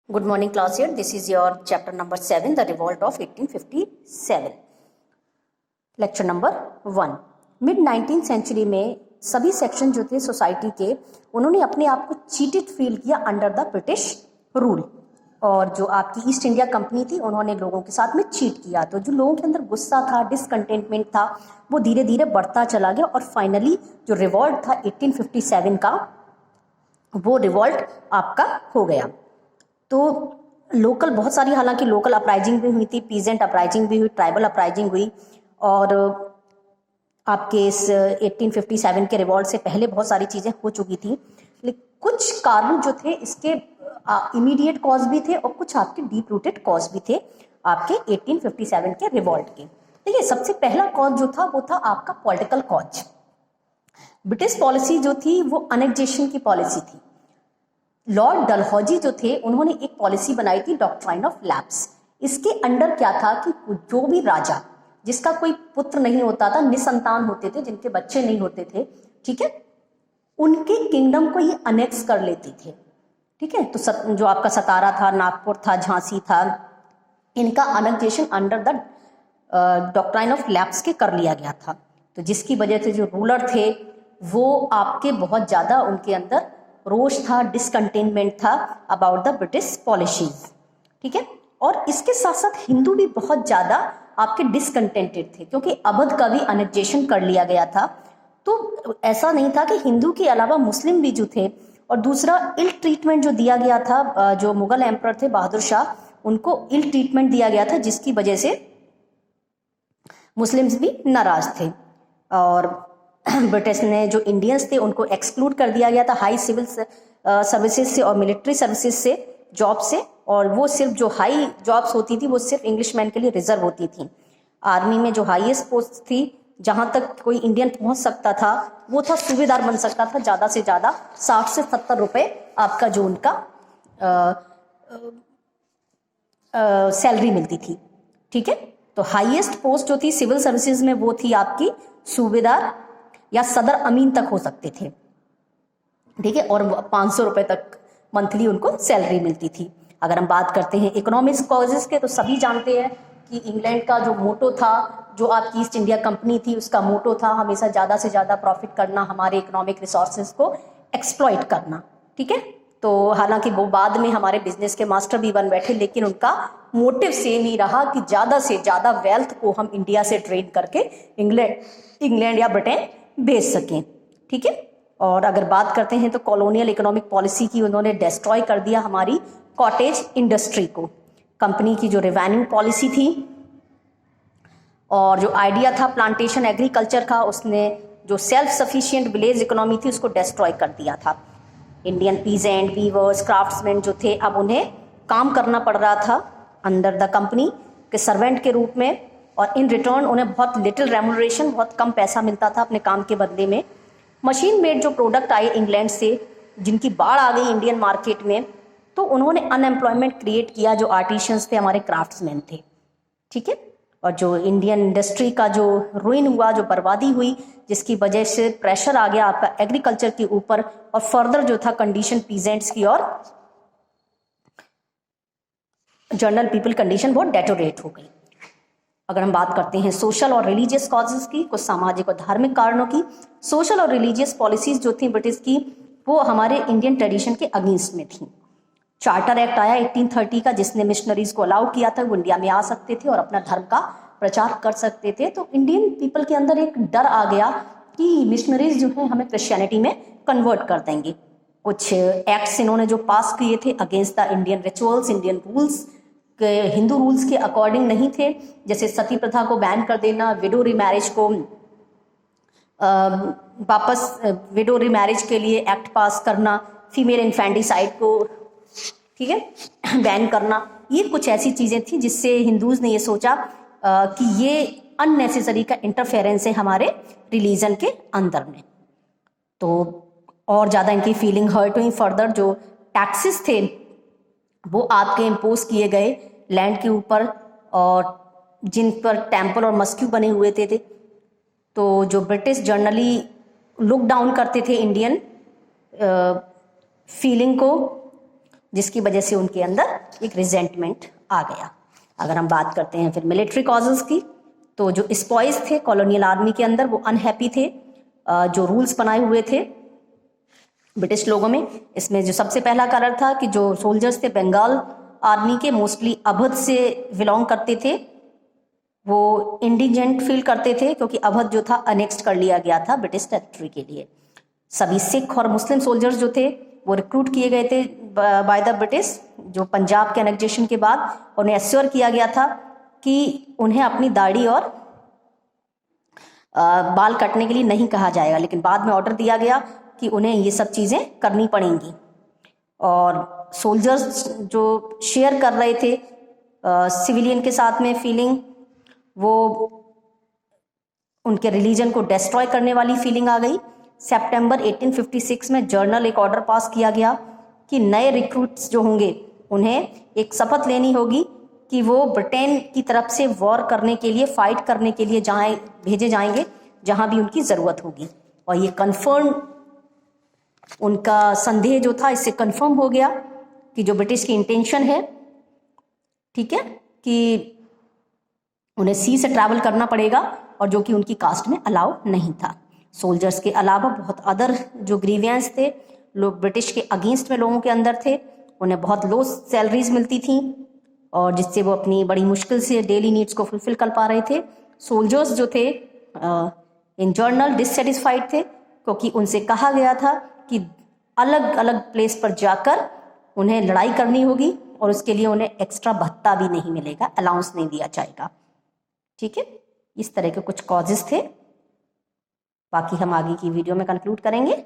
Good morning class here. This is your chapter number 7, The Revolt of 1857. Lecture number 1. Mid 19th century में सभी section जो थे society के, उन्होंने अपने आप को चीटेड फील किया अंडर द ब्रिटिश रूल। और जो आपकी ईस्ट इंडिया कंपनी थी, उन्होंने लोगों के साथ में चीट किया। तो जो लोगों के अंदर गुस्सा था, डिसकंटेंटमेंट था, वो धीरे धीरे बढ़ता चला गया और फाइनली जो रिवॉल्ट था 1857 का, वो रिवॉल्ट आपका हो गया। तो लोकल बहुत सारी, हालांकि लोकल अपराइजिंग भी हुई थी, पीजेंट अपराइजिंग भी हुई, ट्राइबल अपराइजिंग हुई, और आपके इस 1857 के रिवॉल्ट से पहले बहुत सारी चीज़ें हो चुकी थी। लेकिन कुछ कारण जो थे इसके इमीडिएट कॉज भी थे और कुछ आपके डीप रूटेड कॉज भी थे आपके 1857 के रिवॉल्ट के। देखिए, सबसे पहला कॉज जो था वो था आपका पॉलिटिकल कॉज। ब्रिटिश पॉलिसी जो थी वो अनेक्जेशन की पॉलिसी थी। लॉर्ड डलहौजी जो थे, उन्होंने एक पॉलिसी बनाई थी, डॉक्ट्राइन ऑफ लैप्स। इसके अंडर क्या था कि जो भी राजा जिसका कोई पुत्र नहीं होता था, निसंतान होते थे, जिनके बच्चे नहीं होते थे, ठीक है, उनके किंगडम को ये अनेक्स कर लेते थे। ठीक है, तो जो आपका सतारा था, नागपुर था, झांसी था, इनका annexation under the doctrine of lapse के कर लिया गया था। तो जिसकी वजह से जो रूलर थे वो आपके बहुत ज़्यादा उनके अंदर रोष था, डिसकंटेनमेंट था अबाउट द ब्रिटिश पॉलिसीज। ठीक है, और इसके साथ साथ हिंदू भी बहुत ज़्यादा आपके डिसकंटेंटेड थे, क्योंकि अवध का भी अनेक्जेशन कर लिया गया था। तो ऐसा नहीं था कि हिंदू के अलावा मुस्लिम भी जो थे, और दूसरा इल ट्रीटमेंट जो दिया गया था, जो मुगल एम्परर थे बहादुर शाह, उनको इल ट्रीटमेंट दिया गया था, जिसकी वजह से मुस्लिम्स भी नाराज थे। और ब्रिटिश ने जो इंडियंस थे उनको एक्सक्लूड कर दिया गया था हाई सिविल सर्विसेज से और मिलिट्री सर्विसेज से, जॉब से, और वो सिर्फ जो हाई जॉब्स होती थी वो सिर्फ इंग्लिशमैन के लिए रिजर्व होती थी। आर्मी में जो हाईएस्ट पोस्ट थी, जहाँ तक कोई इंडियन पहुँच सकता था, वो था सूबेदार बन सकता था, ज़्यादा से ज़्यादा 60 से 70 रुपये आपका जो उनका सैलरी मिलती थी। ठीक है, तो हाईएस्ट पोस्ट जो थी सिविल सर्विसेज में वो थी आपकी सूबेदार या सदर अमीन तक हो सकते थे। ठीक है, और 500 रुपये तक मंथली उनको सैलरी मिलती थी। अगर हम बात करते हैं इकोनॉमिक्स कॉजेज के, तो सभी जानते हैं कि इंग्लैंड का जो मोटो था, जो आपकी ईस्ट इंडिया कंपनी थी, उसका मोटो था हमेशा ज़्यादा से ज़्यादा प्रॉफिट करना, हमारे इकोनॉमिक रिसोर्सेज को एक्सप्लॉइट करना। ठीक है, तो हालांकि वो बाद में हमारे बिजनेस के मास्टर भी बन बैठे, लेकिन उनका मोटिव सेम ही रहा कि ज़्यादा से ज़्यादा वेल्थ को हम इंडिया से ट्रेड करके इंग्लैंड या ब्रिटेन भेज सकें। ठीक है, और अगर बात करते हैं तो कॉलोनियल इकोनॉमिक पॉलिसी की, उन्होंने डिस्ट्रॉय कर दिया हमारी कॉटेज इंडस्ट्री को। कंपनी की जो रेवेन्यू पॉलिसी थी और जो आइडिया था प्लांटेशन एग्रीकल्चर का, उसने जो सेल्फ सफिशिएंट विलेज इकोनॉमी थी उसको डिस्ट्रॉय कर दिया था। इंडियन पीजेंट, वीवर्स, क्राफ्ट्समैन जो थे, अब उन्हें काम करना पड़ रहा था अंडर द कंपनी के सर्वेंट के रूप में, और इन रिटर्न उन्हें बहुत लिटिल रेम्यूनरेशन, बहुत कम पैसा मिलता था अपने काम के बदले में। मशीन मेड जो प्रोडक्ट आए इंग्लैंड से, जिनकी बाढ़ आ गई इंडियन मार्केट में, तो उन्होंने अनएम्प्लॉयमेंट क्रिएट किया जो आर्टिशियंस थे, हमारे क्राफ्ट्समैन थे। ठीक है, और जो इंडियन इंडस्ट्री का जो रुइन हुआ, जो बर्बादी हुई, जिसकी वजह से प्रेशर आ गया आपका एग्रीकल्चर के ऊपर, और फर्दर जो था कंडीशन पीजेंट्स की और जनरल पीपल कंडीशन बहुत डेटोरेट हो गई। अगर हम बात करते हैं सोशल और रिलीजियस कॉजेज की, कुछ सामाजिक और धार्मिक कारणों की, सोशल और रिलीजियस पॉलिसीज जो थी ब्रिटिश की, वो हमारे इंडियन ट्रेडिशन के अगेंस्ट में थी। चार्टर एक्ट आया 1830 का, जिसने मिशनरीज को अलाउ किया था, वो इंडिया में आ सकते थे और अपना धर्म का प्रचार कर सकते थे। तो इंडियन पीपल के अंदर एक डर आ गया कि मिशनरीज जो है हमें क्रिश्चियनिटी में कन्वर्ट कर देंगे। कुछ एक्ट्स इन्होंने जो पास किए थे against the Indian rituals, Indian rules के, हिंदू रूल्स के अकॉर्डिंग नहीं थे, जैसे सती प्रथा को बैन कर देना, विडो रीमैरिज को वापस विडो रीमैरिज के लिए एक्ट पास करना, फीमेल इन्फेंटिसाइड को, ठीक है, बैन करना। ये कुछ ऐसी चीज़ें थी जिससे हिंदूज ने ये सोचा कि ये अननेसेसरी का इंटरफेरेंस है हमारे रिलीजन के अंदर में। तो और ज़्यादा इनकी फीलिंग हर्ट हुई। फर्दर जो टैक्सेस थे वो आपके इम्पोज किए गए लैंड के ऊपर, और जिन पर टेम्पल और मस्क्यू बने हुए थे। तो जो ब्रिटिश जर्नली लुक डाउन करते थे इंडियन फीलिंग को, जिसकी वजह से उनके अंदर एक रिजेंटमेंट आ गया। अगर हम बात करते हैं फिर मिलिट्री कॉजेज की, तो जो स्पॉइज थे कॉलोनियल आर्मी के अंदर वो अनहैप्पी थे, जो रूल्स बनाए हुए थे ब्रिटिश लोगों में। इसमें जो सबसे पहला कारण था कि जो सोल्जर्स थे बंगाल आर्मी के, मोस्टली अवध से बिलोंग करते थे, वो इंडिजेंट फील करते थे क्योंकि अवध जो था अनेक्स्ट कर लिया गया था ब्रिटिश टेरिटरी के लिए। सभी सिख और मुस्लिम सोल्जर्स जो थे वो रिक्रूट किए गए थे बाय द ब्रिटिश। जो पंजाब के एनेक्टेशन के बाद उन्हें एश्योर किया गया था कि उन्हें अपनी दाढ़ी और बाल काटने के लिए नहीं कहा जाएगा, लेकिन बाद में ऑर्डर दिया गया कि उन्हें ये सब चीज़ें करनी पड़ेंगी। और सोल्जर्स जो शेयर कर रहे थे सिविलियन के साथ में फीलिंग, वो उनके रिलीजन को डिस्ट्रॉय करने वाली फीलिंग आ गई। सितंबर 1856 में जर्नल एक ऑर्डर पास किया गया कि नए रिक्रूट्स जो होंगे उन्हें एक शपथ लेनी होगी कि वो ब्रिटेन की तरफ से वॉर करने के लिए, फाइट करने के लिए जहाँ भेजे जाएंगे जहाँ भी उनकी ज़रूरत होगी। और ये कन्फर्म, उनका संदेह जो था इससे कन्फर्म हो गया कि जो ब्रिटिश की इंटेंशन है, ठीक है, कि उन्हें सी से ट्रैवल करना पड़ेगा, और जो कि उनकी कास्ट में अलाउ नहीं था। सोल्जर्स के अलावा बहुत अदर जो ग्रीवियंस थे, लोग ब्रिटिश के अगेंस्ट में लोगों के अंदर थे। उन्हें बहुत लो सैलरीज मिलती थी और जिससे वो अपनी बड़ी मुश्किल से डेली नीड्स को फुलफिल कर पा रहे थे। सोल्जर्स जो थे इन जर्नल डिससेटिस्फाइड थे क्योंकि उनसे कहा गया था कि अलग अलग प्लेस पर जाकर उन्हें लड़ाई करनी होगी और उसके लिए उन्हें एक्स्ट्रा भत्ता भी नहीं मिलेगा, अलाउंस नहीं दिया जाएगा। ठीक है, इस तरह के कुछ कॉजेस थे। बाकी हम आगे की वीडियो में कंक्लूड करेंगे।